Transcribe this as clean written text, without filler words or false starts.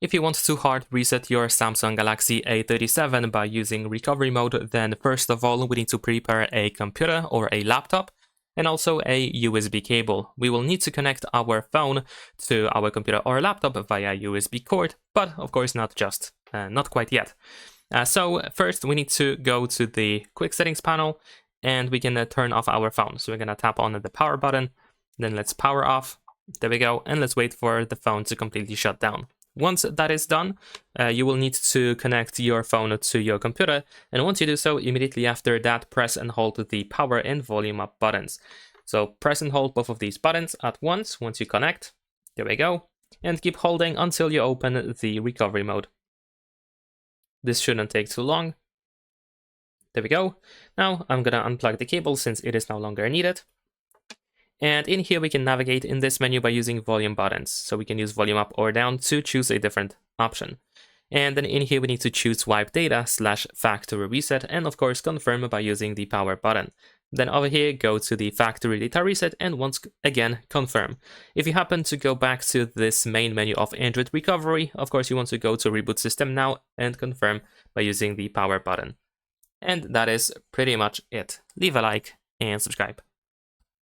If you want to hard reset your Samsung Galaxy A37 by using recovery mode, then first of all we need to prepare a computer or a laptop and also a USB cable. We will need to connect our phone to our computer or laptop via USB cord, but of course not quite yet. So first we need to go to the quick settings panel and we can turn off our phone. So we're gonna tap on the power button, then let's power off. There we go, and let's wait for the phone to completely shut down. Once that is done, you will need to connect your phone to your computer, and once you do so, immediately after that, press and hold the power and volume up buttons. So press and hold both of these buttons at once you connect. There we go, and keep holding until you open the recovery mode. This shouldn't take too long. There we go. Now I'm gonna unplug the cable since it is no longer needed. And in here we can navigate in this menu by using volume buttons. So we can use volume up or down to choose a different option. And then in here we need to choose wipe data / factory reset, and of course confirm by using the power button. Then over here go to the factory data reset and once again confirm. If you happen to go back to this main menu of Android recovery, of course you want to go to reboot system now and confirm by using the power button. And that is pretty much it. Leave a like and subscribe.